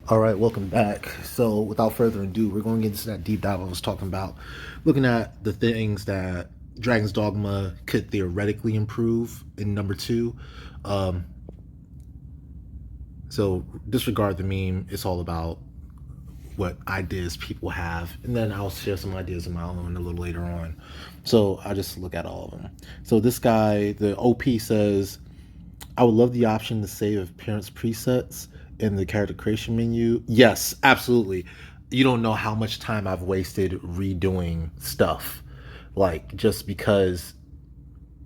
All right, welcome back. So, without further ado, we're going to get into that deep dive I was talking about, looking at the things that Dragon's Dogma could theoretically improve in number two. Um, so, disregard the meme. It's all about what ideas people have, and then I'll share some ideas of my own a little later on. So, I just look at all of them. So, this guy, the OP says, I would love the option to save appearance presets in the character creation menu. Yes, absolutely. You don't know how much time I've wasted redoing stuff. Like just because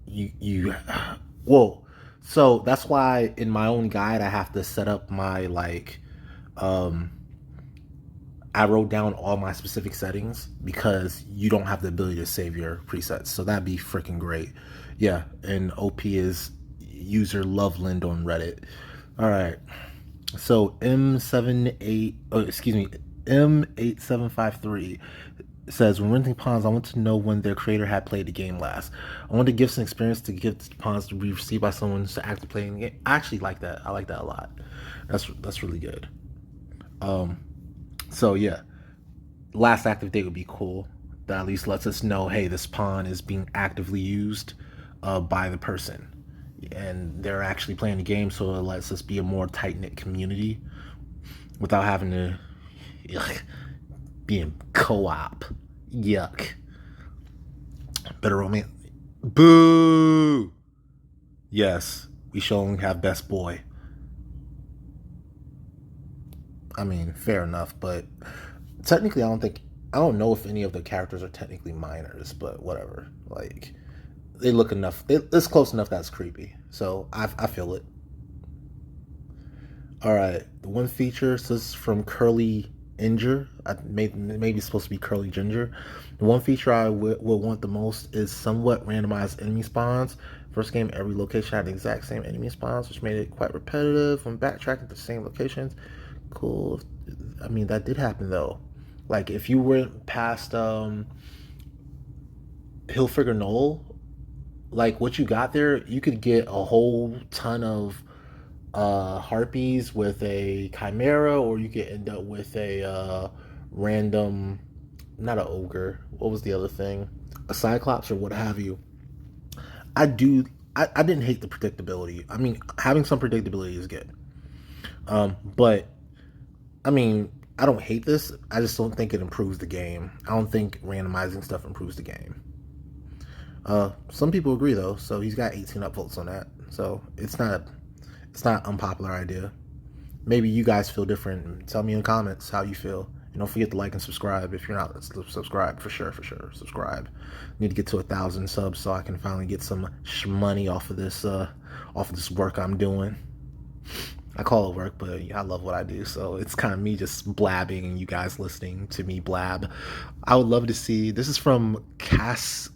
you whoa. So that's why in my own guide I have to set up my um I wrote down all my specific settings because you don't have the ability to save your presets. So that'd be freaking great. Yeah, and OP is user Loveland on Reddit. All right. So M78, oh, excuse me, M8753 says, when renting pawns, I want to know when their creator had played the game last. I want to give some experience to give pawns to be received by someone to actually playing the game. I actually like that. I like that a lot. That's really good. So yeah, last active date would be cool. That at least lets us know, hey, this pawn is being actively used by the person, and they're actually playing the game. So it lets us be a more tight knit community without having to be in co-op. Yuck. Better romance. Boo. Yes, we shall only have best boy. I mean, fair enough, but technically, I don't know if any of the characters are technically minors, but whatever. Like, they look enough. It's close enough that's creepy. So I feel it. All right, the one feature says from Curly Ginger. Maybe it's supposed to be Curly Ginger. The one feature I would want the most is somewhat randomized enemy spawns. First game, every location had the exact same enemy spawns, which made it quite repetitive when backtracking to the same locations. Cool. I mean, that did happen though. Like if you went past Hillfigure Knoll, like what you got there, you could get a whole ton of harpies with a chimera, or you could end up with a random, not an ogre. What was the other thing? A cyclops or what have you. I do. I didn't hate the predictability. I mean, having some predictability is good. But I mean, I don't hate this. I just don't think it improves the game. I don't think randomizing stuff improves the game. Some people agree though, so he's got 18 upvotes on that. So it's not an unpopular idea. Maybe you guys feel different. Tell me in the comments how you feel. And don't forget to like and subscribe if you're not subscribed. For sure, subscribe. Need to get to 1,000 subs so I can finally get some money off of this work I'm doing. I call it work, but I love what I do, so it's kind of me just blabbing and you guys listening to me blab. I would love to see. This is from Cat.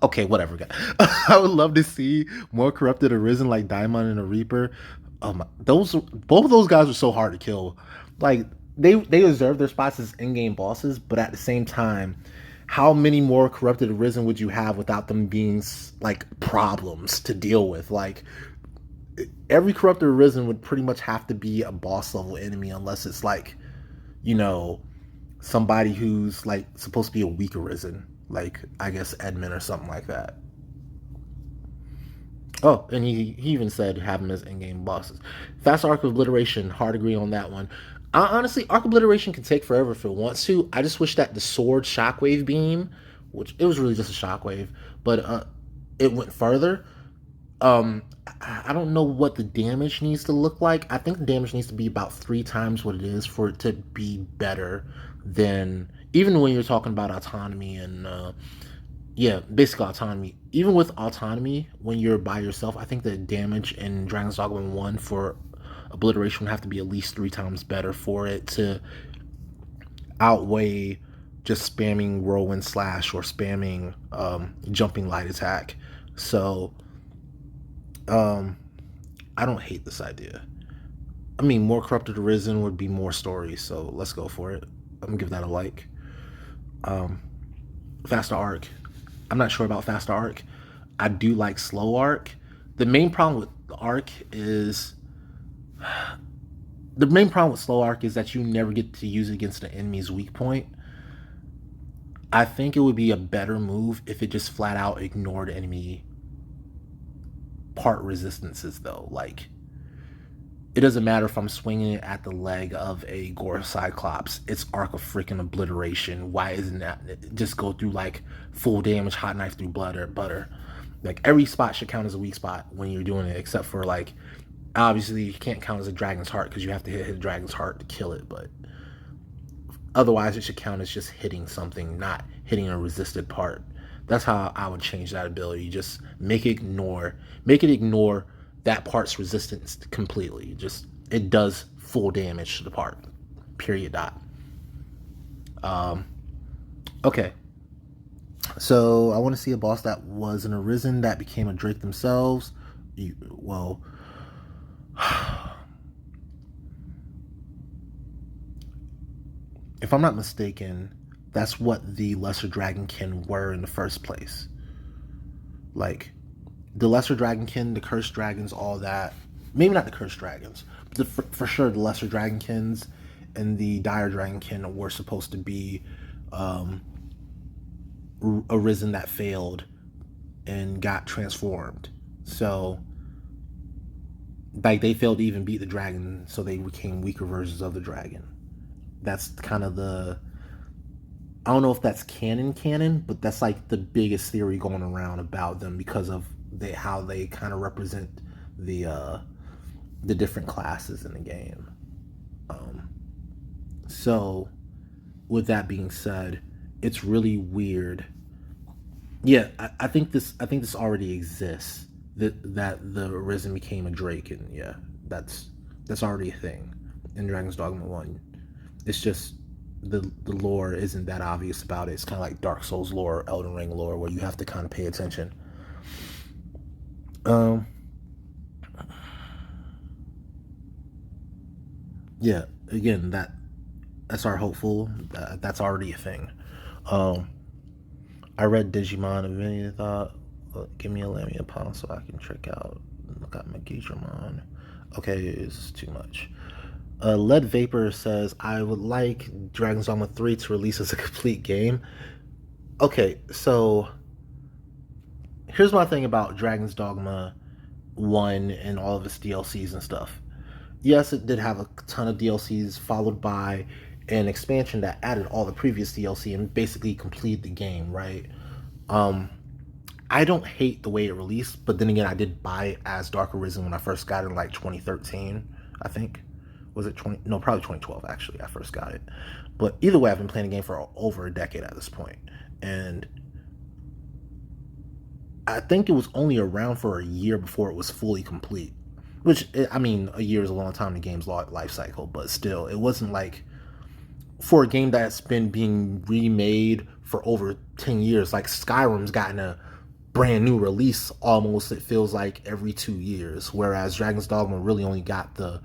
Okay, whatever. I would love to see more corrupted arisen like Diamond and a Reaper. Those both of those guys are so hard to kill. Like they deserve their spots as in-game bosses, but at the same time, how many more corrupted arisen would you have without them being like problems to deal with? Like every corrupted arisen would pretty much have to be a boss level enemy unless it's like, you know, somebody who's like supposed to be a weak arisen, like I guess Edmund or something like that. Oh, and he even said have them as in-game bosses. Fast Arc Obliteration, hard agree on that one. Honestly, Arc Obliteration can take forever if it wants to. I just wish that the sword shockwave beam, which it was really just a shockwave, but it went further. I don't know what the damage needs to look like. I think the damage needs to be about 3 times what it is for it to be better than, even when you're talking about autonomy and yeah, basically autonomy. Even with autonomy, when you're by yourself, I think the damage in Dragon's Dogma 1 for obliteration would have to be at least 3 times better for it to outweigh just spamming whirlwind slash or spamming jumping light attack. So um, I don't hate this idea. I mean, more corrupted arisen would be more stories, so let's go for it. I'm gonna give that a like. Um, Faster arc. I'm not sure about faster arc. I do like slow arc. The main problem with the arc is The main problem with slow arc is that you never get to use it against the enemy's weak point. I think it would be a better move if it just flat out ignored enemy part resistances, though. Like, it doesn't matter if I'm swinging it at the leg of a Gore Cyclops. It's arc of freaking obliteration. Why isn't that just go through like full damage, hot knife through blood or butter? Like, every spot should count as a weak spot when you're doing it, except for like, obviously you can't count as a dragon's heart because you have to hit a dragon's heart to kill it. But otherwise, it should count as just hitting something, not hitting a resisted part. That's how I would change that ability. Just make it ignore that part's resistance completely. Just it does full damage to the part. Period. Dot. Okay. So I want to see a boss that was an Arisen that became a Drake themselves. Well, if I'm not mistaken, that's what the Lesser Dragonkin were in the first place. Like, the Lesser Dragonkin, the Cursed Dragons, all that. Maybe not the Cursed Dragons, but for sure the Lesser Dragonkins and the Dire Dragonkin were supposed to be Arisen that failed and got transformed. So, like, they failed to even beat the dragon, so they became weaker versions of the dragon. That's kind of the, I don't know if that's canon, but that's like the biggest theory going around about them because of how they kind of represent the different classes in the game. So, with that being said, it's really weird. Yeah, I think this already exists. That the Arisen became a Drake, and yeah, that's already a thing in DragonsDogma 1. It's just the lore isn't that obvious about it. It's kind of like Dark Souls lore, Elden Ring lore, where you have to kind of pay attention. Yeah, again, that's our hopeful. That's already a thing. I read Digimon Infinity Thought. Give me a Lamia Palm so I can check out. Look at my Gidramon. Okay, it's too much. Lead Vapor says, I would like DragonsDogma 3 to release as a complete game. Okay, so here's my thing about DragonsDogma 1 and all of its DLCs and stuff. Yes, it did have a ton of DLCs, followed by an expansion that added all the previous DLC and basically completed the game, right? I don't hate the way it released, but then again, I did buy it as Dark Arisen when I first got it in like 2013, I think. Was it 20? No, probably 2012, actually, I first got it. But either way, I've been playing the game for over a decade at this point. And I think it was only around for a year before it was fully complete. Which, I mean, a year is a long time in the game's life cycle, but still, it wasn't like, for a game that's been being remade for over 10 years, like Skyrim's gotten a brand new release almost, it feels like, every 2 years, whereas DragonsDogma really only got the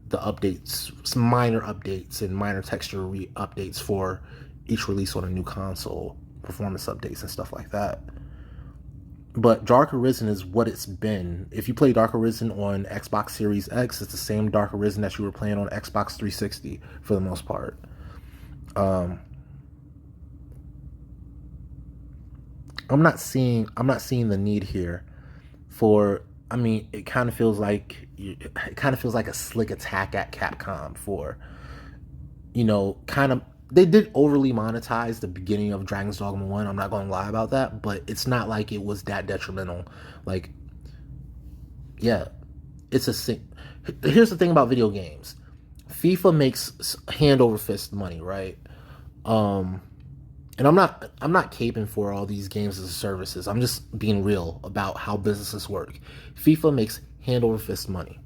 updates, some minor updates and minor texture updates for each release on a new console, performance updates and stuff like that. But Dark Arisen is what it's been. If you play Dark Arisen on Xbox Series X, it's the same Dark Arisen that you were playing on Xbox 360 for the most part. I'm not seeing the need here for. I mean, it kind of feels like a slick attack at Capcom for, kind of, they did overly monetize the beginning of DragonsDogma 1. I'm not going to lie about that, but it's not like it was that detrimental. Like, yeah, it's a. Here's the thing about video games: FIFA makes hand over fist money, right? And I'm not caping for all these games as a services. I'm just being real about how businesses work. FIFA makes hand over fist money,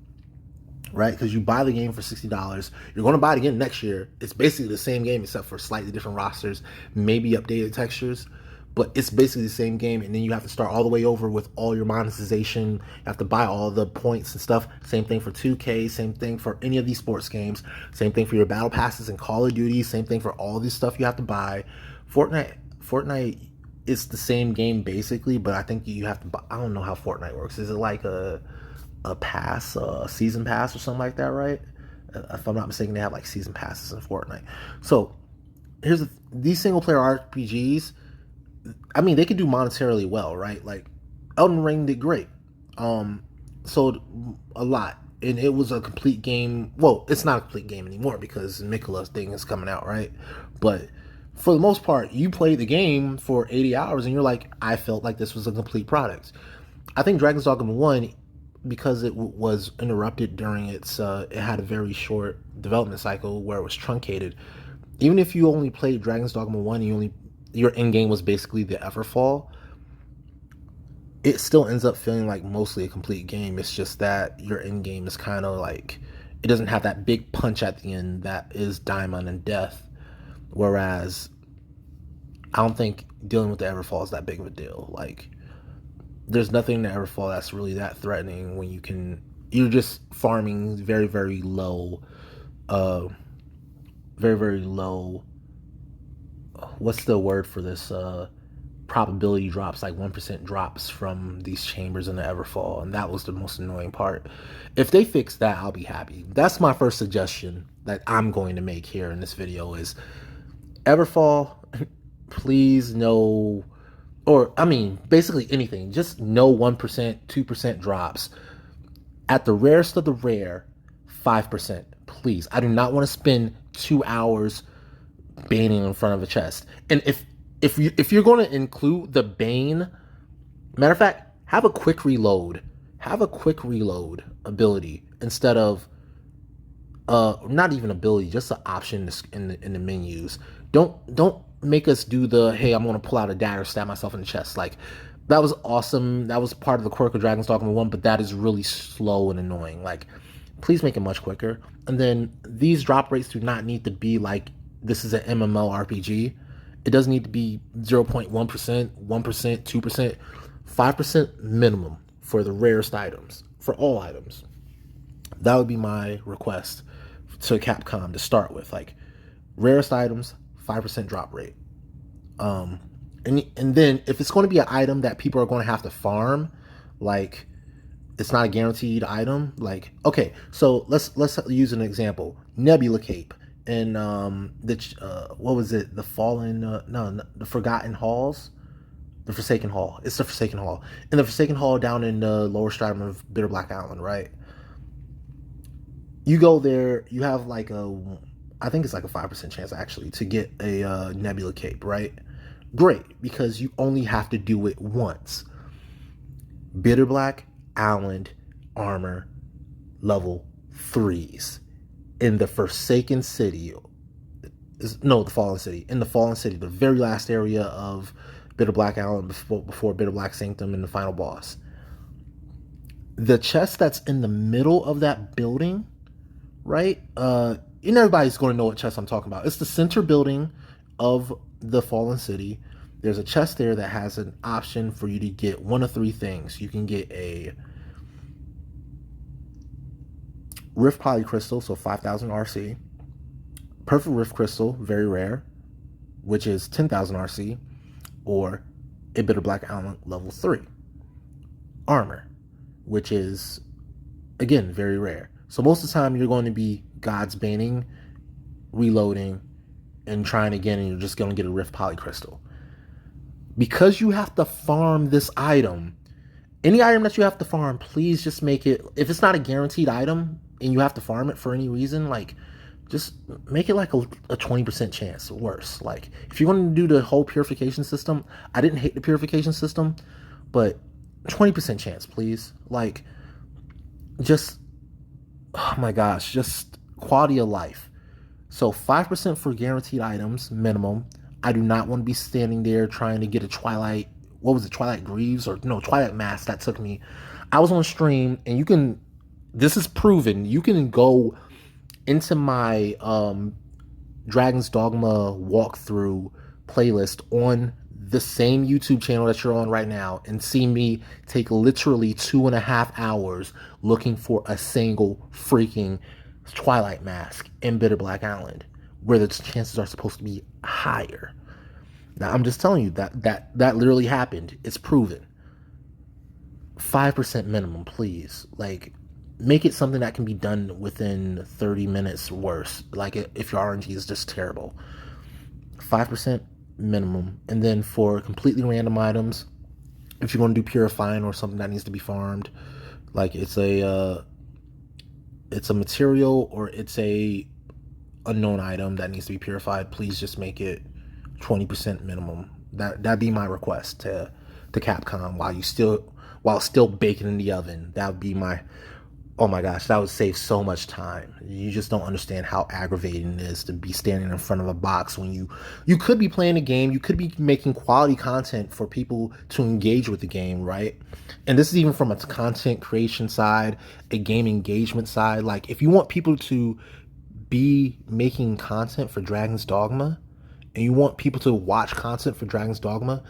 right? Because you buy the game for $60, you're going to buy it again next year. It's basically the same game except for slightly different rosters, maybe updated textures, but it's basically the same game. And then you have to start all the way over with all your monetization. You have to buy all the points and stuff. Same thing for 2K, same thing for any of these sports games, same thing for your battle passes and Call of Duty, same thing for all this stuff you have to buy. Fortnite is the same game basically, but I think you have to buy, I don't know how Fortnite works. Is it like a pass, a season pass or something like that, right? If I'm not mistaken, they have like season passes in Fortnite. So these single player RPGs. I mean, they could do monetarily well, right? Like Elden Ring did great. Um, Sold a lot, and it was a complete game. Well, it's not a complete game anymore because Mikola's thing is coming out, right? But for the most part, you played the game for 80 hours, and you're like, I felt like this was a complete product. I think Dragon's Dogma 1, because it was interrupted during it had a very short development cycle where it was truncated. Even if you only played Dragon's Dogma 1, your end game was basically the Everfall, it still ends up feeling like mostly a complete game. It's just that your end game is kind of like, it doesn't have that big punch at the end that is Diamond and Death. Whereas I don't think dealing with the Everfall is that big of a deal. Like, there's nothing in the Everfall that's really that threatening when you're just farming very, very low, very, very low. What's the word for this? Probability drops, like 1% drops from these chambers in the Everfall, and that was the most annoying part. If they fix that, I'll be happy. That's my first suggestion that I'm going to make here in this video is Everfall, please no, or I mean, basically anything, just no 1%, 2% drops. At the rarest of the rare, 5%. Please. I do not want to spend 2 hours baning in front of a chest. And if you're going to include the bane, matter of fact, have a quick reload. Have a quick reload ability instead of not even ability, just an option in the menus. Don't make us do the, hey, I'm gonna pull out a dagger, stab myself in the chest. Like, that was awesome. That was part of the quirk of Dragon's Dogma 1, but that is really slow and annoying. Like, please make it much quicker. And then these drop rates do not need to be like this is an MMORPG. It doesn't need to be 0.1%, 1%, 2%, 5% minimum for the rarest items, for all items. That would be my request to Capcom to start with. Like, rarest items, 5% drop rate. And then if it's going to be an item that people are going to have to farm, like, it's not a guaranteed item. Like, okay, so let's use an example. Nebula Cape and what was it? The Fallen? No, the Forgotten Halls. The Forsaken Hall. It's the Forsaken Hall. In the Forsaken Hall down in the lower stratum of Bitter Black Island, right? You go there, you have like I think it's like a 5% chance actually to get a Nebula Cape, right? Great, because you only have to do it once. Bitter Black Island armor level 3s in the Forsaken City. No, the Fallen City. In the Fallen City, the very last area of Bitter Black Island before Bitter Black Sanctum and the final boss. The chest that's in the middle of that building, right? And everybody's going to know what chest I'm talking about. It's the center building of the Fallen City. There's a chest there that has an option for you to get one of three things. You can get a Rift Polycrystal, so 5,000 RC. Perfect Rift Crystal, very rare, which is 10,000 RC. Or a Bitter Black Island level 3. Armor, which is, again, very rare. So most of the time you're going to be God's banning, reloading, and trying again, and you're just going to get a Rift Polycrystal. Because you have to farm this item, any item that you have to farm, please just make it, if it's not a guaranteed item and you have to farm it for any reason, like, just make it like a 20% chance, worse. Like, if you're going to do the whole purification system, I didn't hate the purification system, but 20% chance, please. Like, just, oh my gosh, just quality of life. So 5% for guaranteed items, minimum. I do not want to be standing there trying to get a Twilight, what was it, Twilight Greaves? Or no, Twilight Mask. That took me, I was on stream, and you can, this is proven, you can go into my Dragon's Dogma walkthrough playlist on the same YouTube channel that you're on right now and see me take literally 2.5 hours looking for a single freaking Twilight Mask in Bitter Black Island, where the chances are supposed to be higher. Now, I'm just telling you that literally happened. It's proven. 5% minimum, please. Like, make it something that can be done within 30 minutes worse. Like if your RNG is just terrible. 5% minimum. And then for completely random items, if you're going to do purifying or something that needs to be farmed, like it's a material or it's a unknown item that needs to be purified, please just make it 20% minimum. That'd be my request to Capcom while still baking in the oven. That would be my, oh my gosh, that would save so much time. You just don't understand how aggravating it is to be standing in front of a box when you could be playing a game, you could be making quality content for people to engage with the game, right? And this is even from a content creation side, a game engagement side. Like if you want people to be making content for Dragon's Dogma, and you want people to watch content for Dragon's Dogma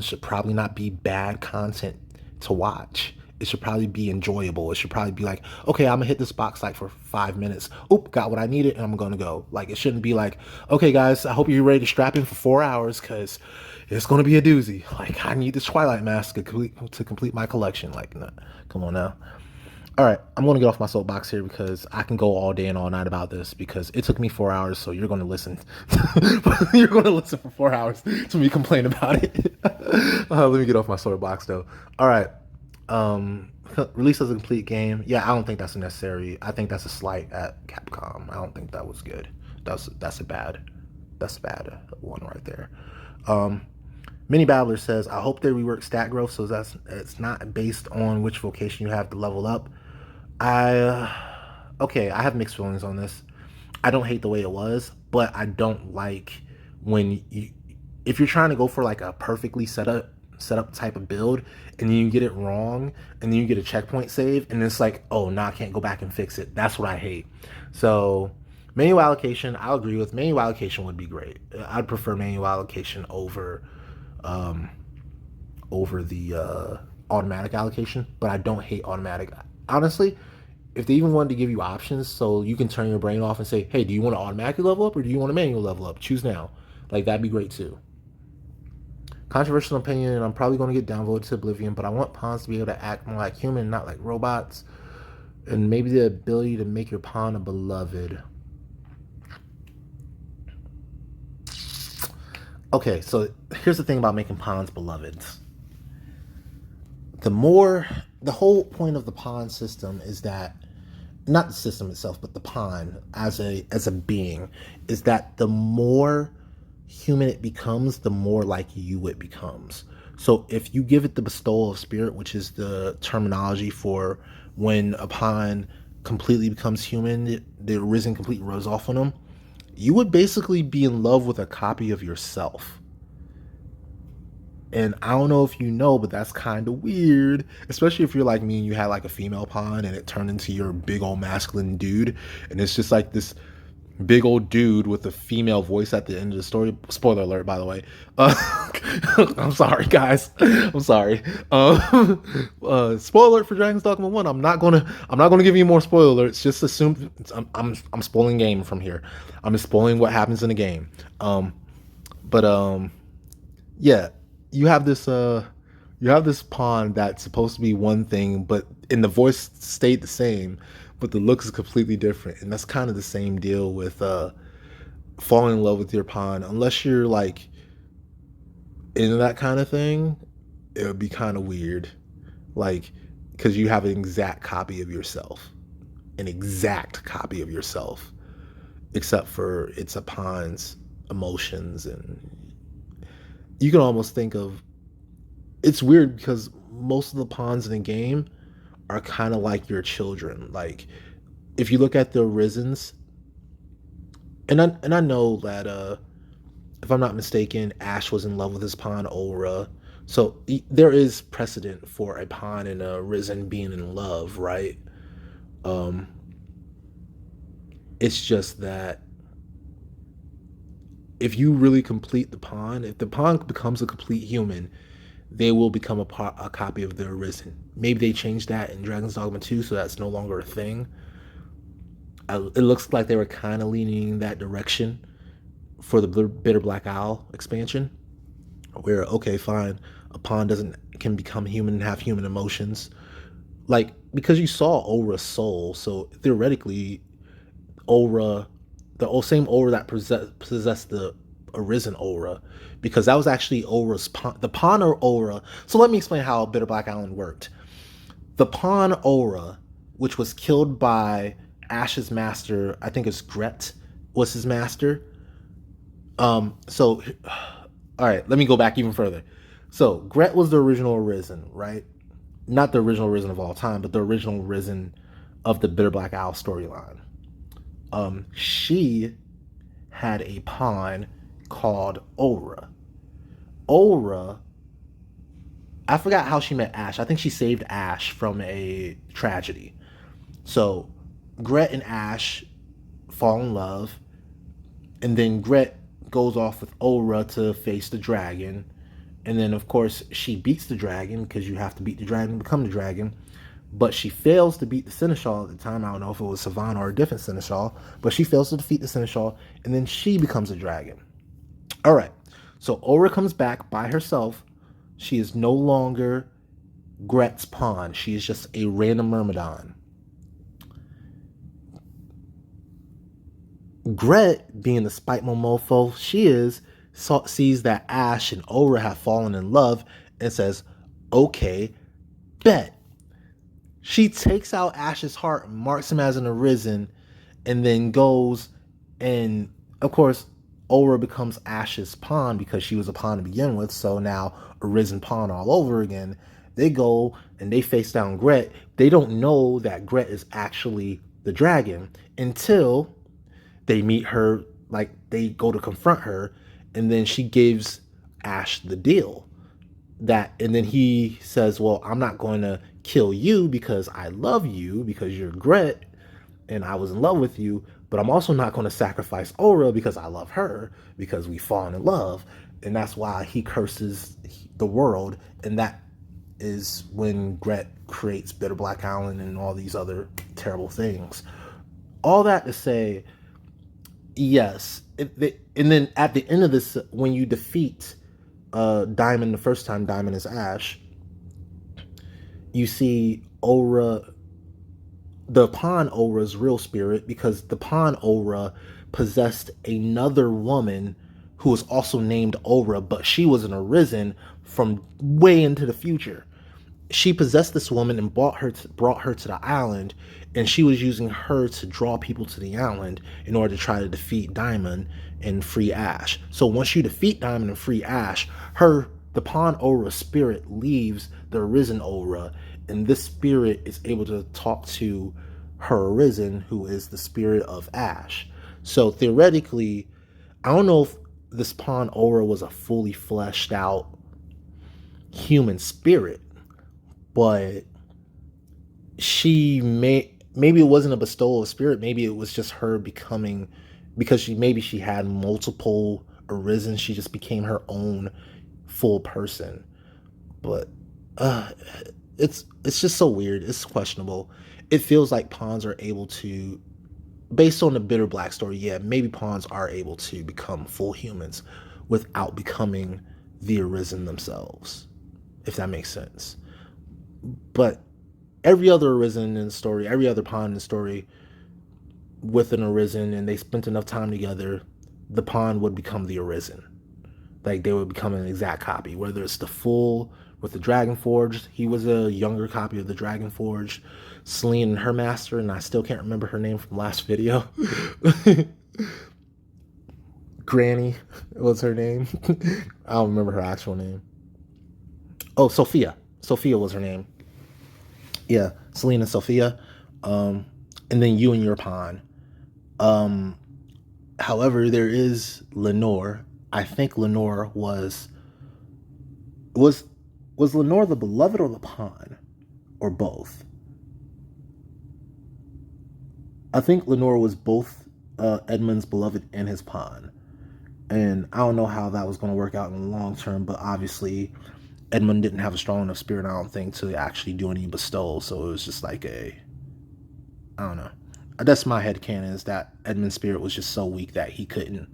should probably not be bad content to watch. It should probably be enjoyable. It should probably be like, okay, I'm gonna hit this box like for 5 minutes. Oop, got what I needed, and I'm gonna go. Like it shouldn't be like, okay, guys, I hope you're ready to strap in for 4 hours because it's gonna be a doozy. Like I need this Twilight Mask to complete my collection. Like, nah, come on now. All right, I'm going to get off my soapbox here because I can go all day and all night about this because it took me 4 hours, so you're going to listen. You're going to listen for 4 hours to me complain about it. Let me get off my soapbox though. All right, release as a complete game. Yeah, I don't think that's necessary. I think that's a slight at Capcom. I don't think that was good. That's a bad one right there. Mini Babbler says, I hope they rework stat growth so it's not based on which vocation you have to level up. Okay, I have mixed feelings on this. I don't hate the way it was, but I don't like when if you're trying to go for like a perfectly set up type of build and then you get it wrong and then you get a checkpoint save and it's like, oh, now I can't go back and fix it. That's what I hate. So manual allocation, I'll agree with. Manual allocation would be great. I'd prefer manual allocation over the automatic allocation, but I don't hate automatic. Honestly, if they even wanted to give you options so you can turn your brain off and say, hey, do you want to automatically level up or do you want to manual level up? Choose now. Like, that'd be great too. Controversial opinion, and I'm probably going to get downvoted to oblivion, but I want pawns to be able to act more like human, not like robots. And maybe the ability to make your pawn a beloved. Okay, so here's the thing about making pawns beloveds. The whole point of the pawn system is that, not the system itself, but the pawn as a being, is that the more human it becomes, the more like you it becomes. So if you give it the bestowal of spirit, which is the terminology for when a pawn completely becomes human, the arisen completely rubs off on them, you would basically be in love with a copy of yourself. And I don't know if you know, but that's kind of weird, especially if you're like me and you had like a female pawn and it turned into your big old masculine dude. And it's just like this big old dude with a female voice at the end of the story. Spoiler alert, by the way. I'm sorry, guys. I'm sorry. Spoiler alert for Dragon's Dogma 1. I'm not gonna give you more spoiler alerts. Just assume I'm spoiling game from here. I'm just spoiling what happens in the game. Yeah, you have this pawn that's supposed to be one thing, but in the voice stayed the same, but the look is completely different. And that's kind of the same deal with falling in love with your pawn. Unless you're like into that kind of thing, it would be kind of weird. Like, because you have an exact copy of yourself. An exact copy of yourself. Except for it's a pawn's emotions, and you can almost think of, it's weird because most of the pawns in the game are kind of like your children. Like if you look at the Arisens, and I know that if I'm not mistaken, Ash was in love with his pawn Aura, so there is precedent for a pawn and a Arisen being in love, right? It's just that if you really complete the pawn, if the pawn becomes a complete human, they will become a copy of the Arisen. Maybe they changed that in Dragon's Dogma 2, so that's no longer a thing. It looks like they were kind of leaning in that direction for the Bitter Black Owl expansion, where, okay, fine, a pawn can become human and have human emotions. Like, because you saw Aura's soul, so theoretically, Aura, the same Aura that possessed the Arisen Aura, because that was actually Aura's pawn, the pawn or Aura. So let me explain how Bitter Black Island worked. The pawn Aura, which was killed by Ash's master, I think it's Gret, was his master. So, all right, let me go back even further. So, Gret was the original Arisen, right? Not the original Arisen of all time, but the original Arisen of the Bitter Black Owl storyline. She had a pawn called Aura. Aura, I forgot how she met Ash. I think she saved Ash from a tragedy. So, Gret and Ash fall in love, and then Gret goes off with Aura to face the dragon. And then, of course, she beats the dragon because you have to beat the dragon to become the dragon. But she fails to beat the Seneschal at the time. I don't know if it was Savannah or a different Seneschal, but she fails to defeat the Seneschal, and then she becomes a dragon. All right. So Aura comes back by herself. She is no longer Gret's pawn. She is just a random Myrmidon. Gret, being the spiteful mofo she is, sees that Ash and Aura have fallen in love and says, okay, bet. She takes out Ash's heart, marks him as an Arisen, and then goes and, of course, Aura becomes Ash's pawn because she was a pawn to begin with, so now Arisen pawn all over again. They go and they face down Gret. They don't know that Gret is actually the dragon until they meet her, like they go to confront her, and then she gives Ash the deal. And then he says, well, I'm not going to kill you because I love you, because you're Gret and I was in love with you, but I'm also not going to sacrifice Aura because I love her, because we've fallen in love. And that's why he curses the world, and that is when Gret creates Bitter Black Island and all these other terrible things. All that to say, yes, and then at the end of this, when you defeat Diamond the first time, Diamond is Ash, you see Aura, the pawn Aura's real spirit, because the pawn Aura possessed another woman who was also named Aura, but she was an Arisen from way into the future. She possessed this woman and brought her to the island, and she was using her to draw people to the island in order to try to defeat Diamond and free Ash. So once you defeat Diamond and free Ash, the pawn Aura spirit leaves the Arisen Aura, and this spirit is able to talk to her Arisen, who is the spirit of Ash. So theoretically, I don't know if this pawn Aura was a fully fleshed out human spirit, but maybe it wasn't a bestowal of spirit. Maybe it was just her becoming, because she had multiple Arisen. She just became her own full person. But it's just so weird. It's questionable. It feels like pawns are able to, based on the Bitter Black story, yeah, maybe pawns are able to become full humans without becoming the Arisen themselves, if that makes sense. But every other Arisen in the story, every other pawn in the story with an Arisen, and they spent enough time together, the pawn would become the Arisen. Like, they would become an exact copy, whether it's the full with the Dragon Forged. He was a younger copy of the Dragon Forged. Selene and her master, and I still can't remember her name from last video. Granny was her name. I don't remember her actual name. Oh, Sophia. Sophia was her name. Yeah, Selene and Sophia. And then you and your pawn. However, there is Lenore. I think Lenore was Lenore the beloved or the pawn? Or both? I think Lenore was both Edmund's beloved and his pawn. And I don't know how that was going to work out in the long term, but obviously Edmund didn't have a strong enough spirit, I don't think, to actually do any bestowals. So it was just like I don't know. That's my headcanon, is that Edmund's spirit was just so weak that he couldn't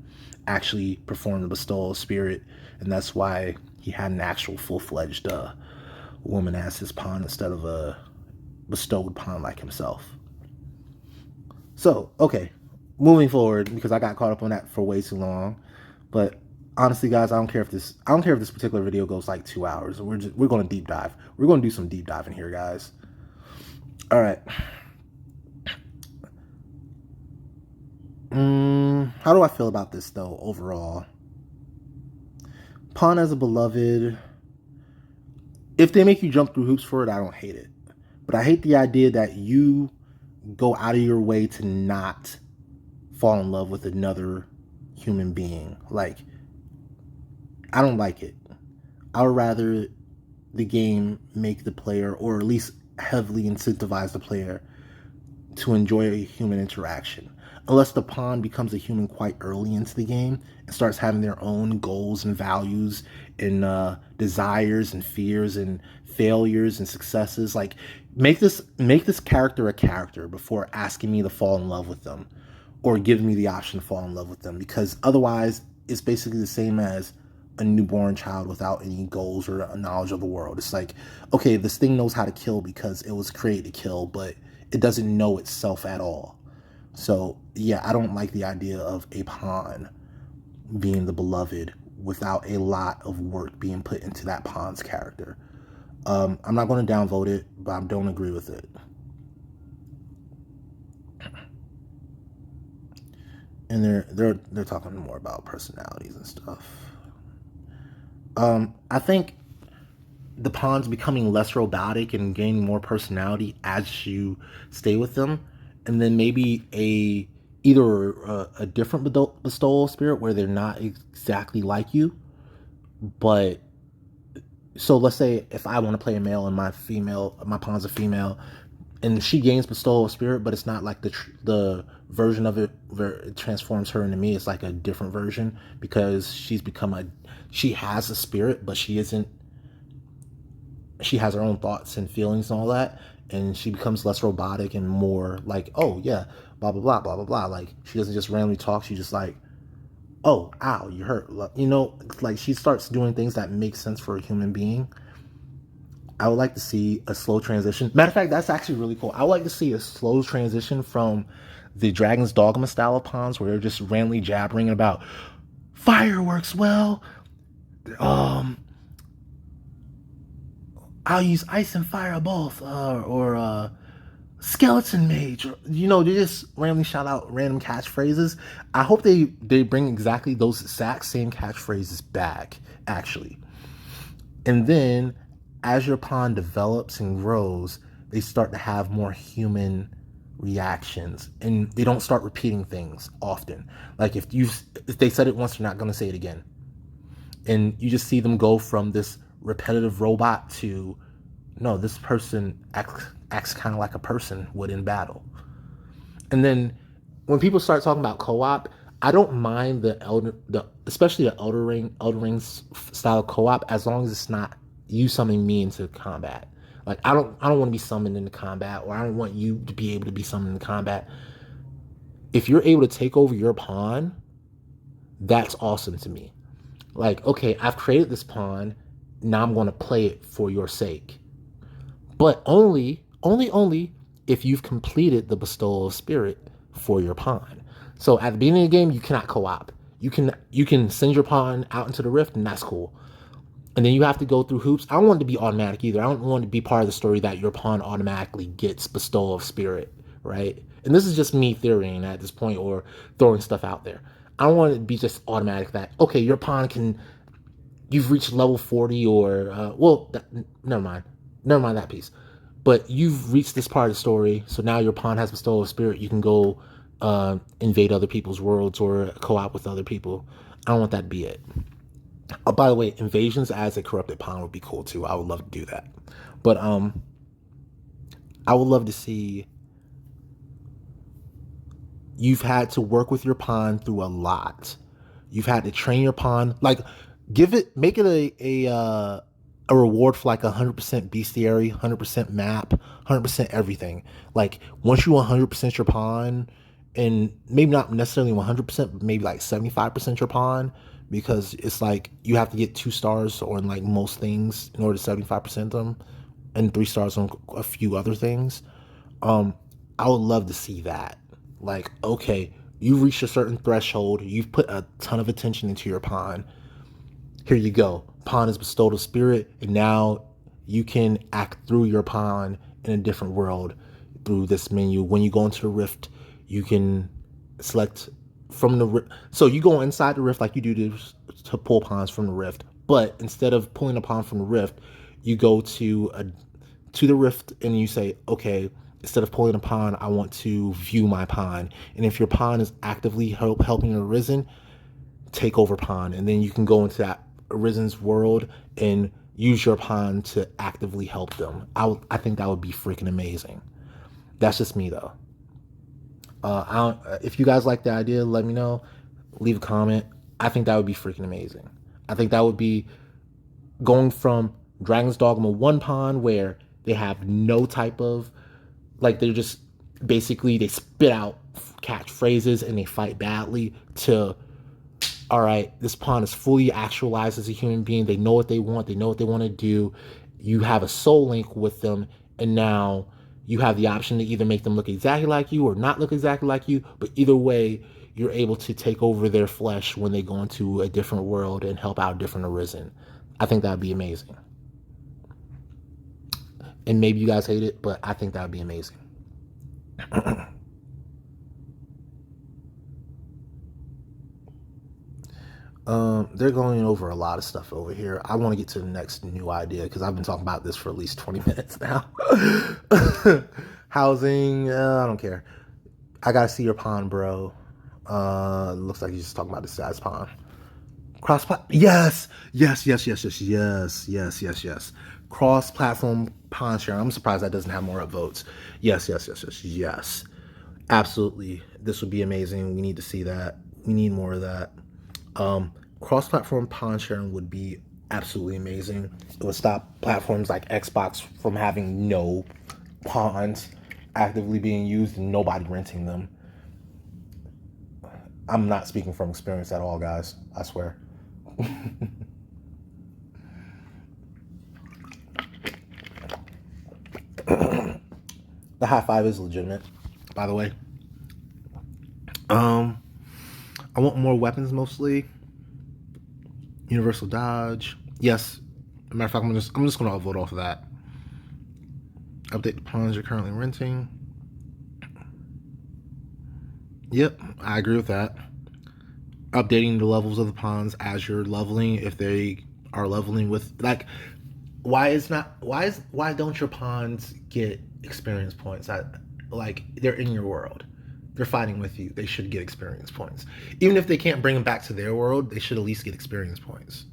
actually perform the bestowal spirit. And that's why he had an actual full-fledged woman as his pawn instead of bestowed pawn like himself. So, okay, moving forward, because I got caught up on that for way too long. But honestly, guys, I don't care if this particular video goes like 2 hours. We're going to deep dive. We're going to do some deep diving here, guys. All right. How do I feel about this though overall? Pawn as a beloved. If they make you jump through hoops for it, I don't hate it. But I hate the idea that you go out of your way to not fall in love with another human being. Like, I don't like it. I would rather the game make the player, or at least heavily incentivize the player, to enjoy a human interaction. Unless the pawn becomes a human quite early into the game and starts having their own goals and values and desires and fears and failures and successes. Like, make this character a character before asking me to fall in love with them or give me the option to fall in love with them, because otherwise it's basically the same as a newborn child without any goals or knowledge of the world. It's like, okay, this thing knows how to kill because it was created to kill, but it doesn't know itself at all. So yeah, I don't like the idea of a pawn being the beloved without a lot of work being put into that pawn's character. I'm not going to downvote it, but I don't agree with it. And they're talking more about personalities and stuff. I think the pawns becoming less robotic and gaining more personality as you stay with them, and then maybe either a different bestowal spirit where they're not exactly like you, but so let's say if I want to play a male and my pawn's a female, and she gains bestowal spirit, but it's not like the version of it where it transforms her into me. It's like a different version because she has a spirit, but she isn't. She has her own thoughts and feelings and all that, and she becomes less robotic and more like, oh yeah, blah blah blah blah blah blah. Like, she doesn't just randomly talk. She just like, oh, ow, you hurt. You know, like, she starts doing things that make sense for a human being. I would like to see a slow transition. Matter of fact, that's actually really cool. I would like to see a slow transition from the DragonsDogma style of pawns where they're just randomly jabbering about fireworks. Well, I'll use ice and fire both, or skeleton mage. Or, you know, they just randomly shout out random catchphrases. I hope they bring exactly those exact same catchphrases back, actually. And then as your pawn develops and grows, they start to have more human reactions, and they don't start repeating things often. Like, if they said it once, they're not going to say it again. And you just see them go from this repetitive robot to, no, this person acts kind of like a person would in battle. And then when people start talking about co-op, I don't mind especially the Elder Ring style co-op, as long as it's not you summoning me into combat. Like, I don't want to be summoned into combat, or I don't want you to be able to be summoned into combat. If you're able to take over your pawn, that's awesome to me. Like, okay, I've created this pawn, now I'm going to play it for your sake. But only if you've completed the bestowal of spirit for your pawn. So at the beginning of the game, you cannot co-op. You can send your pawn out into the rift, and that's cool. And then you have to go through hoops. I don't want it to be automatic either. I don't want it to be part of the story that your pawn automatically gets bestowal of spirit, right? And this is just me theorying at this point, or throwing stuff out there. I don't want it to be just automatic that, okay, your pawn you've reached level 40, or, never mind that piece. But you've reached this part of the story, so now your pawn has bestowal of spirit. You can go invade other people's worlds or co-op with other people. I don't want that to be it. Oh, by the way, invasions as a corrupted pawn would be cool too. I would love to do that. But I would love to see, you've had to work with your pawn through a lot. You've had to train your pawn. Like, make it a reward for like 100% bestiary, 100% map, 100% everything. Like, once you 100% your pawn, and maybe not necessarily 100%, but maybe like 75% your pawn, because it's like you have to get 2 stars or in like most things in order to 75% them, and 3 stars on a few other things. Um, I would love to see that. Like, okay, you've reached a certain threshold, you've put a ton of attention into your pawn. Here you go. Pawn is bestowed of spirit, and now you can act through your pawn in a different world through this menu. When you go into the rift, you can select from the rift. So you go inside the rift like you do to pull pawns from the rift, but instead of pulling a pawn from the rift, you go to the rift and you say, okay, instead of pulling a pawn, I want to view my pawn. And if your pawn is actively helping Arisen, take over pawn, and then you can go into that Arisen's world and use your pawn to actively help them. I think that would be freaking amazing. That's just me though. If you guys like the idea, let me know. Leave a comment. I think that would be freaking amazing. I think that would be going from Dragon's Dogma one pawn where they have no type of, like, they're just basically they spit out catchphrases and they fight badly, to, all right, this pawn is fully actualized as a human being. They know what they want. They know what they want to do. You have a soul link with them, and now you have the option to either make them look exactly like you or not look exactly like you. But either way, you're able to take over their flesh when they go into a different world and help out different Arisen. I think that would be amazing. And maybe you guys hate it, but I think that would be amazing. They're going over a lot of stuff over here. I want to get to the next new idea because I've been talking about this for at least 20 minutes now. Housing, I don't care. I gotta see your pawn, bro. Looks like he's just talking about the size pawn. Cross platform, yes, yes, yes, yes, yes, yes, yes, yes, yes. Cross platform pawn sharing. I'm surprised that doesn't have more upvotes. Yes, yes, yes, yes, yes. Absolutely, this would be amazing. We need to see that. We need more of that. Cross-platform pawn sharing would be absolutely amazing. It would stop platforms like Xbox from having no pawns actively being used and nobody renting them. I'm not speaking from experience at all, guys. I swear. The high five is legitimate, by the way. I want more weapons mostly. Universal dodge. Yes. Matter of fact, I'm just gonna vote off of that. Update the pawns you're currently renting. Yep, I agree with that. Updating the levels of the pawns as you're leveling, if they are leveling with, like, why don't your pawns get experience points? Like, they're in your world. They're fighting with you. They should get experience points. Even if they can't bring them back to their world, they should at least get experience points.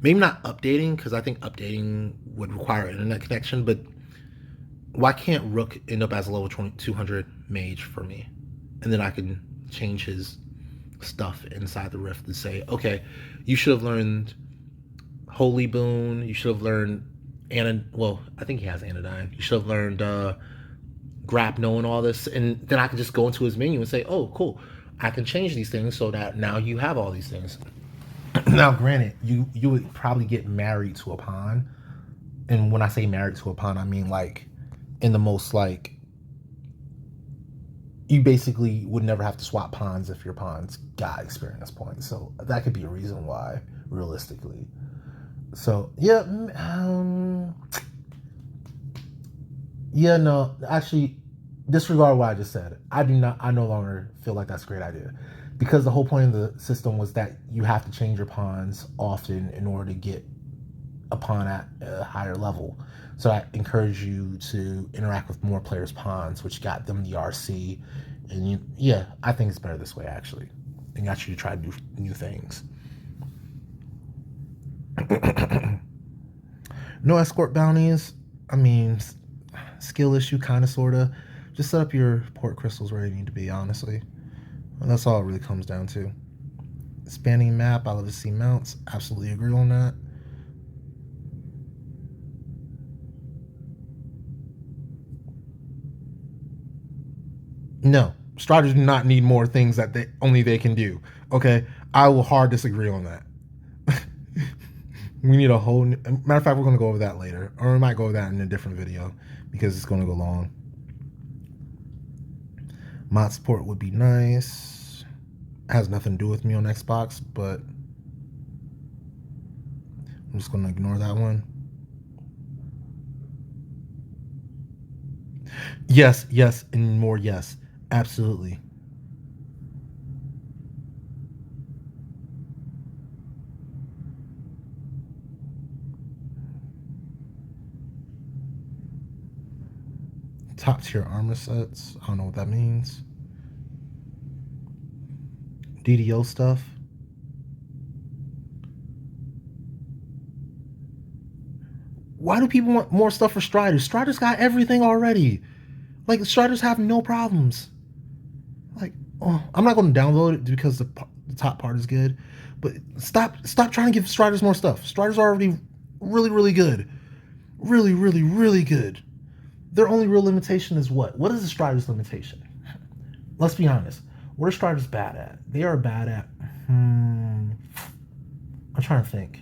Maybe not updating, because I think updating would require an internet connection, but why can't Rook end up as a level 200 mage for me? And then I can change his stuff inside the Rift and say, okay, you should have learned Holy Boon, you should have learned well, I think he has Anodyne. You should have learned Grapno and all this, and then I can just go into his menu and say, oh, cool, I can change these things so that now you have all these things. Now, granted, you would probably get married to a pawn, and when I say married to a pawn, I mean, like, in the most, like, you basically would never have to swap pawns if your pawns got experience points. So that could be a reason why, realistically. So yeah, yeah, no, actually, disregard what I just said. I no longer feel like that's a great idea, because the whole point of the system was that you have to change your pawns often in order to get a pawn at a higher level. So I encourage you to interact with more players' pawns, which got them the RC. And yeah, I think it's better this way, actually. And got you to try to do new things. No escort bounties. I mean, skill issue, kind of, sort of. Just set up your port crystals where they need to be, honestly. And that's all it really comes down to. Spanning map, I love to see mounts. Absolutely agree on that. No, Striders do not need more things that only they can do. Okay, I will hard disagree on that. We need a whole new, matter of fact, we're going to go over that later, or we might go over that in a different video because it's going to go long. Mod support would be nice. Has nothing to do with me on Xbox, but I'm just going to ignore that one. Yes, yes, and more yes. Absolutely. Top tier armor sets. I don't know what that means. DDO stuff. Why do people want more stuff for Striders? Striders got everything already. Like, Striders have no problems. Like, oh, I'm not going to download it because the top part is good. But stop trying to give Striders more stuff. Striders are already really, really good. Really, really, really good. Their only real limitation is what? What is the Striders' limitation? Let's be honest. What are Striders bad at? They are bad at... I'm trying to think.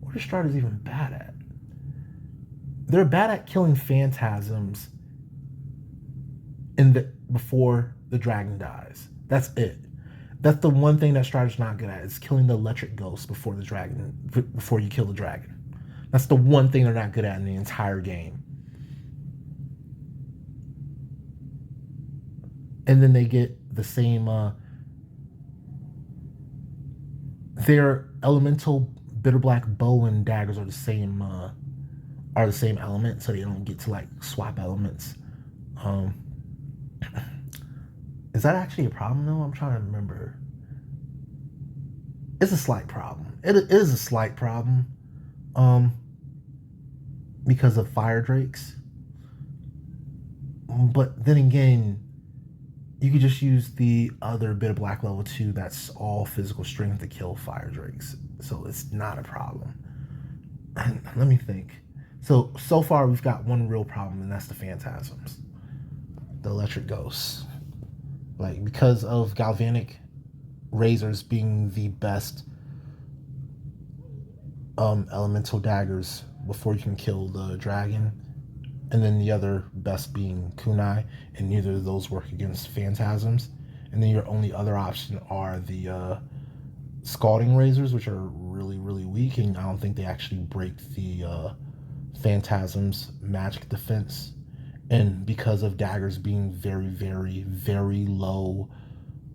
What are Striders even bad at? They're bad at killing phantasms before the dragon dies. That's it. That's the one thing that Strider's not good at, is killing the electric ghost before you kill the dragon. That's the one thing they're not good at in the entire game. And then they get the same their elemental bitter black bow and daggers are the same element, so they don't get to like swap elements. Is that actually a problem though? I'm trying to remember. It's a slight problem. It is a slight problem. Because of fire drakes. But then again, you could just use the other bit of black level 2 that's all physical strength to kill fire drakes. So it's not a problem. Let me think. So far we've got one real problem, and that's the phantasms. The electric ghosts. Like, because of galvanic razors being the best elemental daggers before you can kill the dragon, and then the other best being kunai, and neither of those work against phantasms. And then your only other option are the scalding razors, which are really, really weak, and I don't think they actually break the phantasms magic defense. And because of daggers being very, very, very low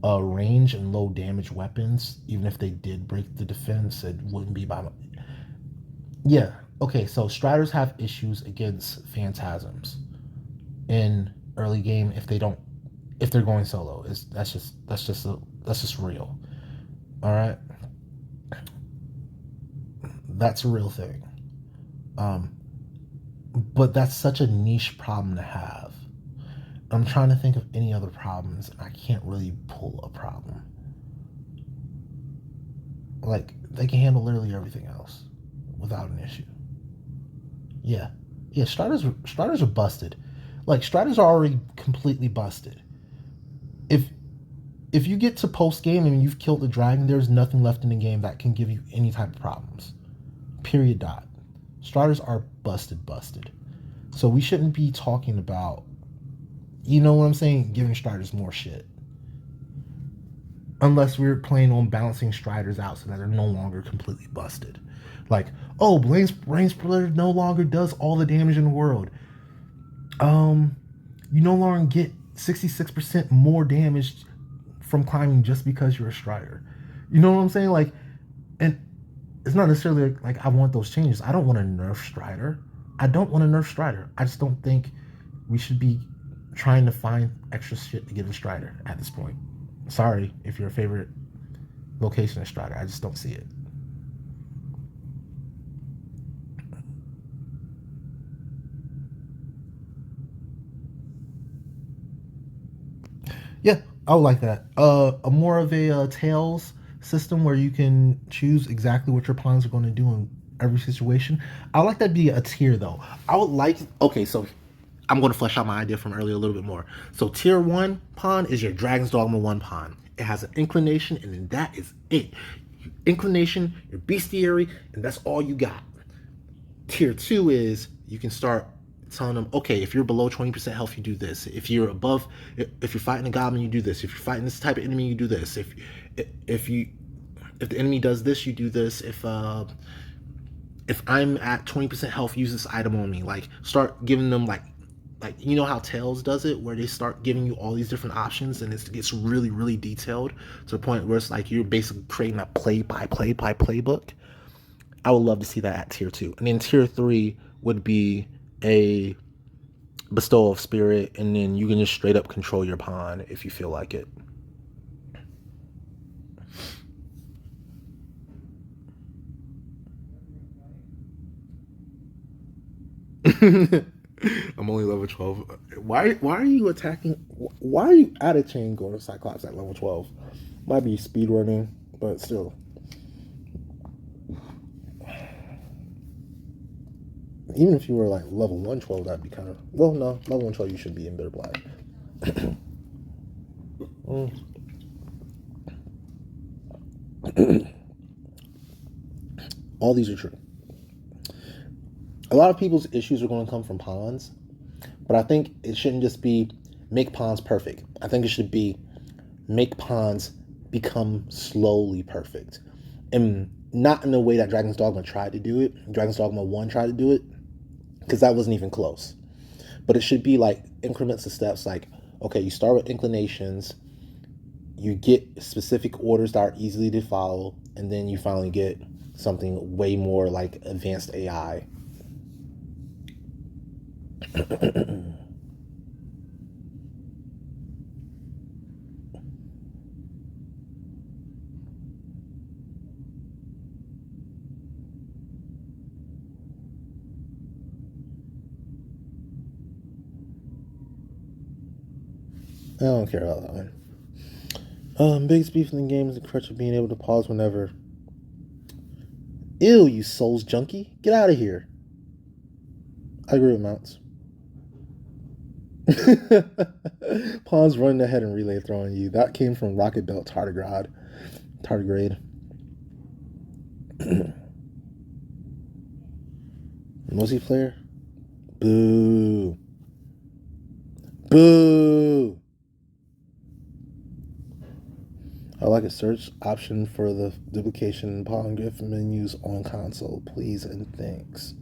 range and low damage weapons, even if they did break the defense, it wouldn't be by... Yeah, okay, so Striders have issues against phantasms in early game if they're going solo. That's just real. All right, that's a real thing. But that's such a niche problem to have. I'm trying to think of any other problems, and I can't really pull a problem. Like, they can handle literally everything else without an issue. Yeah, Striders are busted. Like, Striders are already completely busted. If you get to post game and you've killed the dragon, there's nothing left in the game that can give you any type of problems. Period. Dot. Striders are busted. So we shouldn't be talking about, you know what I'm saying, giving Striders more shit. Unless we're planning on balancing Striders out so that they're no longer completely busted. Like, oh, Brain Splitter no longer does all the damage in the world. You no longer get 66% more damage from climbing just because you're a Strider. You know what I'm saying? Like, and it's not necessarily like I want those changes. I don't want to nerf Strider. I just don't think we should be trying to find extra shit to give a Strider at this point. Sorry if your favorite location is Strider. I just don't see it. Yeah, I would like that. A more of a tails system where you can choose exactly what your pawns are going to do in every situation. I would like that to be a tier though. I would like... Okay, so I'm going to flesh out my idea from earlier a little bit more. So tier 1 pawn is your DragonsDogma 1 pawn. It has an inclination, and then that is it. Inclination, your bestiary, and that's all you got. Tier 2 is you can start telling them, okay, if you're below 20% health, you do this. If you're above, if you're fighting a goblin, you do this. If you're fighting this type of enemy, you do this. If the enemy does this, you do this. If I'm at 20% health, use this item on me. Like, start giving them like you know how Tails does it, where they start giving you all these different options, and it gets really, really detailed to the point where it's like you're basically creating a play-by-play playbook. I would love to see that at tier 2. And then tier 3 would be a bestow of spirit, and then you can just straight up control your pawn if you feel like it. I'm only level 12. Why are you attacking? Why are you out of chain going to Cyclops at level 12? Might be speedrunning, but still. Even if you were like level 112, that'd be kind of... Well, no. Level 112, you should be in Bitter Black. All these are true. A lot of people's issues are going to come from pawns, but I think it shouldn't just be make pawns perfect. I think it should be make pawns become slowly perfect. And not in the way that Dragon's Dogma tried to do it. Dragon's Dogma 1 tried to do it, because that wasn't even close. But it should be like increments of steps. Like, okay, you start with inclinations, you get specific orders that are easy to follow, and then you finally get something way more like advanced AI. I don't care about that one. Biggest beef in the game is the crutch of being able to pause whenever. Ew, you Souls junkie. Get out of here. I agree with Mounts. Pawns running ahead and relay throwing you. That came from Rocket Belt Tardigrade. Multiplayer? Boo. Boo. I like a search option for the duplication pawn gift menus on console, please and thanks.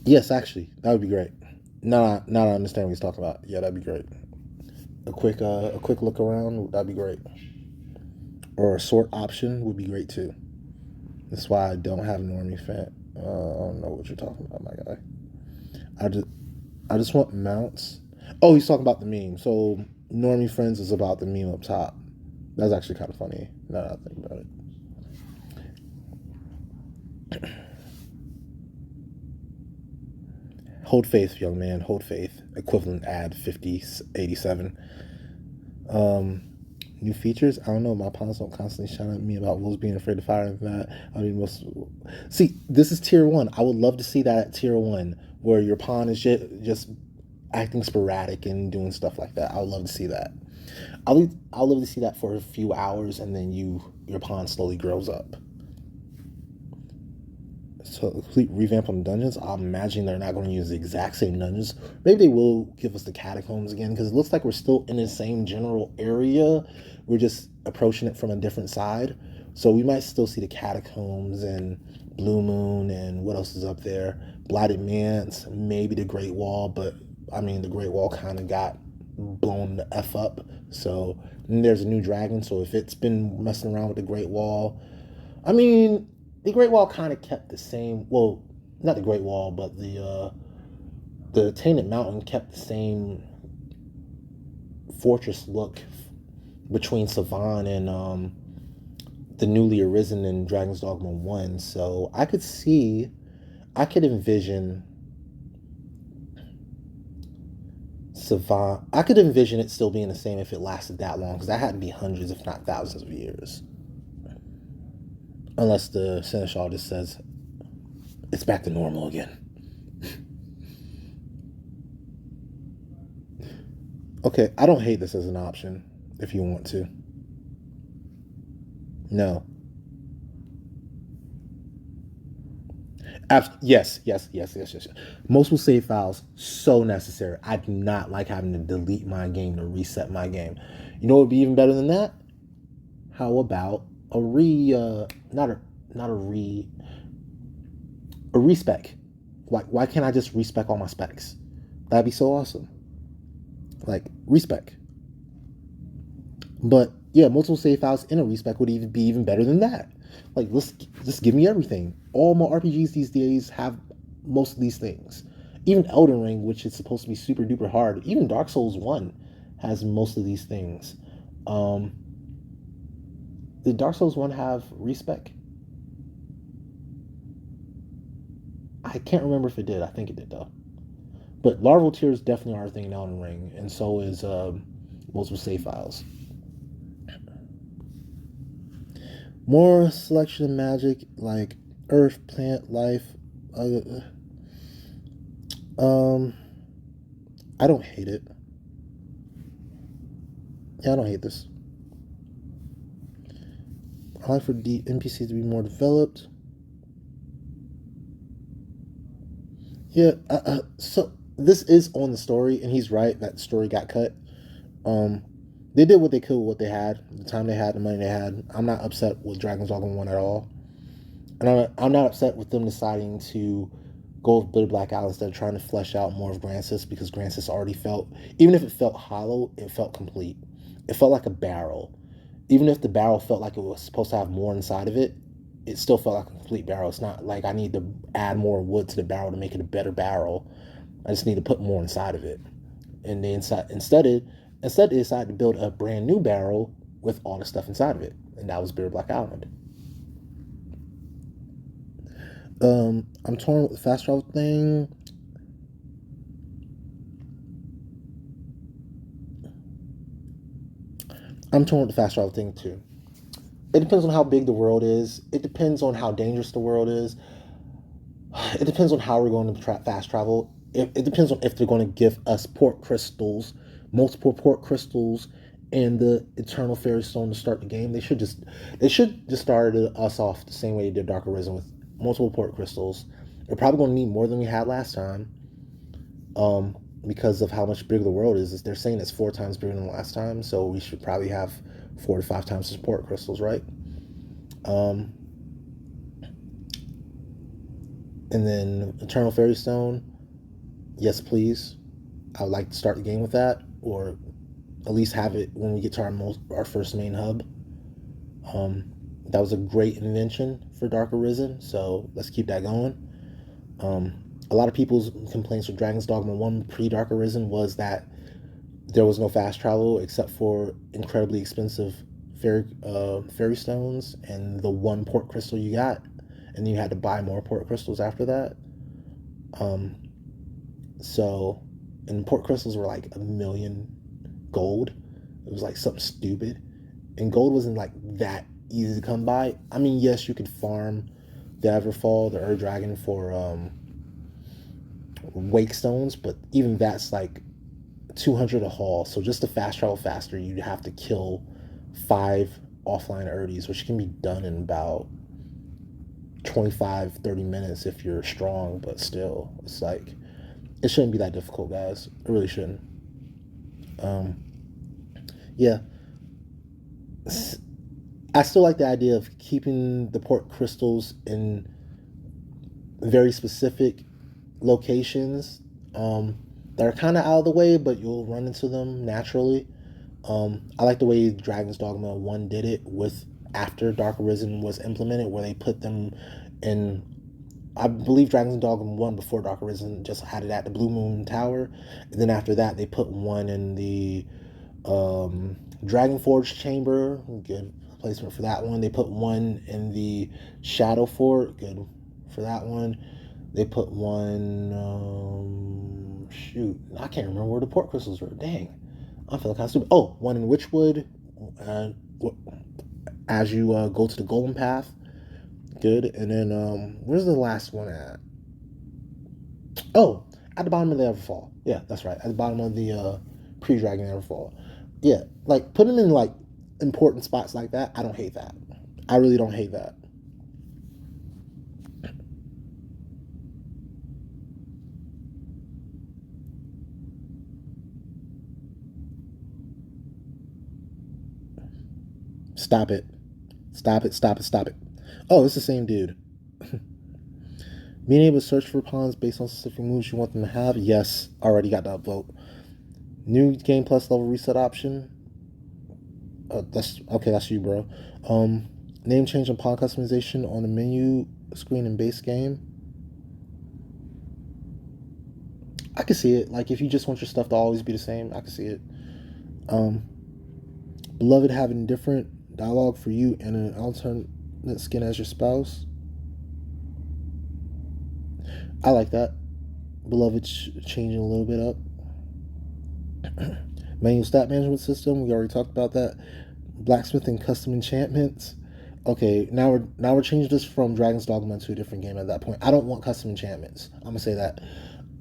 Yes, actually, that would be great. Now I understand what he's talking about. Yeah, that'd be great. A quick look around, that'd be great. Or a sort option would be great too. That's why I don't have normie fan. I don't know what you're talking about, my guy. I just want mounts. Oh, he's talking about the meme. So normie friends is about the meme up top. That's actually kind of funny. Now that I think about it. Hold faith, young man. Hold faith. Equivalent ad 5087. New features? I don't know. My pawns don't constantly shout at me about wolves being afraid to fire and that. I mean, see, this is tier 1. I would love to see that at tier 1, where your pawn is just acting sporadic and doing stuff like that. I would love to see that. I'll love to see that for a few hours, and then your pawn slowly grows up. So, a complete revamp on the dungeons. I'm imagining they're not going to use the exact same dungeons. Maybe they will give us the catacombs again, because it looks like we're still in the same general area. We're just approaching it from a different side. So we might still see the catacombs and Blue Moon and what else is up there? Blighted Manse, maybe the Great Wall, but I mean, the Great Wall kind of got blown the F up. So there's a new dragon. So if it's been messing around with the Great Wall, I mean, the Great Wall kind of kept the same. Well, not the Great Wall, but the Tainted Mountain kept the same fortress look between Savan and the newly arisen in Dragon's Dogma 1. So I could envision Savan. I could envision it still being the same if it lasted that long, because that had to be hundreds, if not thousands of years. Unless the Seneschal just says, it's back to normal again. Okay, I don't hate this as an option if you want to. No. Yes, yes, yes, yes, yes, yes. Multiple save files, so necessary. I do not like having to delete my game to reset my game. You know what would be even better than that? How about a not a not a re a respec? Why can't I just respec all my specs? That'd be so awesome. Like respec. But yeah, multiple save files in a respec would even be even better than that. Like let's just give me everything. All my RPGs these days have most of these things. Even Elden Ring, which is supposed to be super duper hard, even Dark Souls 1 has most of these things. Um, did Dark Souls 1 have respec? I can't remember if it did. I think it did though. But larval tears definitely are a thing in Elden Ring, and so is multiple save files. More selection of magic like earth, plant, life. Uh, um, I don't hate it. Yeah, I don't hate this. I like for the NPCs to be more developed. Yeah, so this is on the story, and he's right that the story got cut. Um, they did what they could with what they had, the time they had, the money they had. I'm not upset with Dragon's Dogma 1 at all. And I'm not upset with them deciding to go with Bitter Black Isle instead of trying to flesh out more of Grancis because Grancis already felt, even if it felt hollow, it felt complete. It felt like a barrel. Even if the barrel felt like it was supposed to have more inside of it, it still felt like a complete barrel. It's not like I need to add more wood to the barrel to make it a better barrel. I just need to put more inside of it. And they instead they decided to build a brand new barrel with all the stuff inside of it, and that was Bitter Black Island. I'm torn with the fast travel thing. I'm torn with the fast travel thing too. It depends on how big the world is. It depends on how dangerous the world is. It depends on how we're going to fast travel. It depends on if they're going to give us port crystals, multiple port crystals, and the eternal fairy stone to start the game. They should just start us off the same way they did Dark Arisen with multiple port crystals. We're probably going to need more than we had last time. Um, because of how much bigger the world is. They're saying it's 4 times bigger than last time, so we should probably have 4 to 5 times the support crystals, right? Um, and then Eternal Fairy Stone, yes, please. I would like to start the game with that, or at least have it when we get to our first main hub. That was a great invention for Dark Arisen, so let's keep that going. Um, a lot of people's complaints with Dragon's Dogma 1 pre Dark Arisen was that there was no fast travel except for incredibly expensive fairy stones and the one port crystal you got, and you had to buy more port crystals after that. Um, so, and port crystals were like 1,000,000 gold. It was like something stupid, and gold wasn't like that easy to come by. I mean, yes, you could farm the Everfall, the Ur Dragon for wake stones, but even that's like 200 a haul. So just to fast travel faster, you'd have to kill 5 offline Erdies, which can be done in about 25-30 minutes if you're strong, but still, it's like, it shouldn't be that difficult, guys. It really shouldn't. Um, yeah. I still like the idea of keeping the port crystals in very specific locations that are kind of out of the way, but you'll run into them naturally. I like the way Dragon's Dogma 1 did it with after Dark Arisen was implemented, where they put them in. I believe Dragon's Dogma 1 before Dark Arisen just had it at the Blue Moon Tower, and then after that they put one in the Dragon Forge Chamber. Good placement for that one. They put one in the Shadow Fort. Good for that one. They put one. Shoot, I can't remember where the port crystals were. Dang, I feel kind of stupid. Oh, one in Witchwood. Uh, as you go to the Golden Path. Good. And then where's the last one at? Oh, at the bottom of the Everfall. Yeah, that's right. At the bottom of the pre-Dragon Everfall. Yeah, like put him in like important spots like that. I don't hate that. I really don't hate that. Stop it. Stop it. Stop it. Stop it. Oh, it's the same dude. Being able to search for pawns based on specific moves you want them to have. Yes, already got that vote. New game plus level reset option. That's okay. That's you, bro. Um, Name change and pawn customization on the menu screen in base game. I can see it. Like if you just want your stuff to always be the same, I can see it. Um, Beloved having different dialogue for you and an alternate skin as your spouse. I like that. Beloved changing a little bit up. Manual stat management system. We already talked about that. Blacksmith and custom enchantments. Okay, now we're changing this from Dragon's Dogma to a different game at that point. I don't want custom enchantments. I'm gonna say that.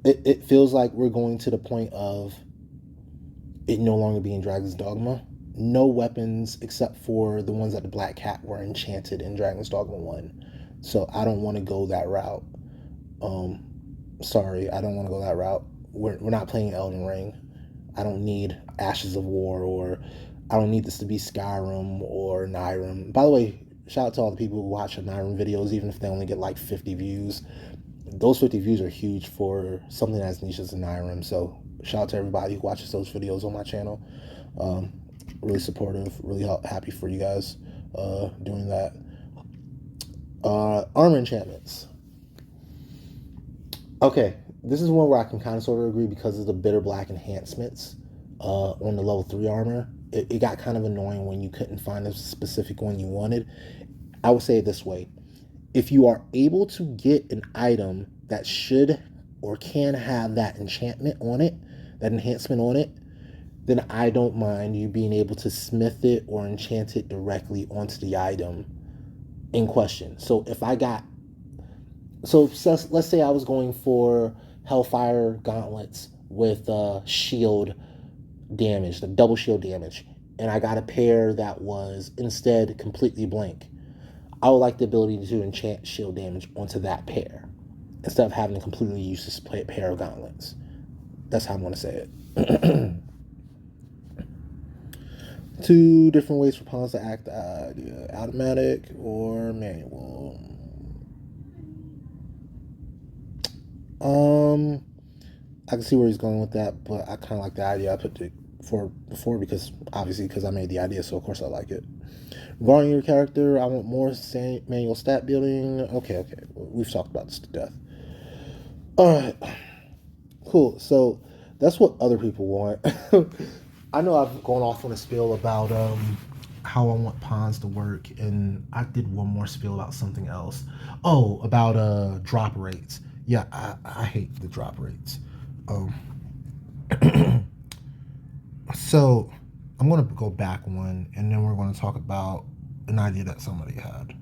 It feels like we're going to the point of it no longer being Dragon's Dogma. No weapons except for the ones that the Black Cat were enchanted in Dragon's Dogma 1. So I don't want to go that route. Sorry, I don't want to go that route. We're not playing Elden Ring. I don't need Ashes of War, or I don't need this to be Skyrim or Nyrim. By the way, shout out to all the people who watch Nyrim videos, even if they only get like 50 views. Those 50 views are huge for something as niche as Nyrim. So shout out to everybody who watches those videos on my channel. Really supportive, really happy for you guys doing that. Armor enchantments. Okay, this is one where I can kind of sort of agree because of the bitter black enhancements on the level 3 armor. It got kind of annoying when you couldn't find a specific one you wanted. I would say it this way. If you are able to get an item that should or can have that enchantment on it, that enhancement on it, then I don't mind you being able to smith it or enchant it directly onto the item in question. So if I got, so let's say I was going for Hellfire gauntlets with shield damage, the double shield damage, and I got a pair that was instead completely blank. I would like the ability to enchant shield damage onto that pair instead of having a completely useless pair of gauntlets. That's how I want to say it. 2 different ways for pawns to act: automatic or manual. I can see where he's going with that, but I kind of like the idea I put it for before because I made the idea, so of course I like it. Regarding your character, I want more manual stat building. Okay, we've talked about this to death. All right, cool. So that's what other people want. I know I've gone off on a spiel about how I want pawns to work, and I did one more spiel about something else. Oh, about drop rates. Yeah, I hate the drop rates. So I'm going to go back one, and then we're going to talk about an idea that somebody had.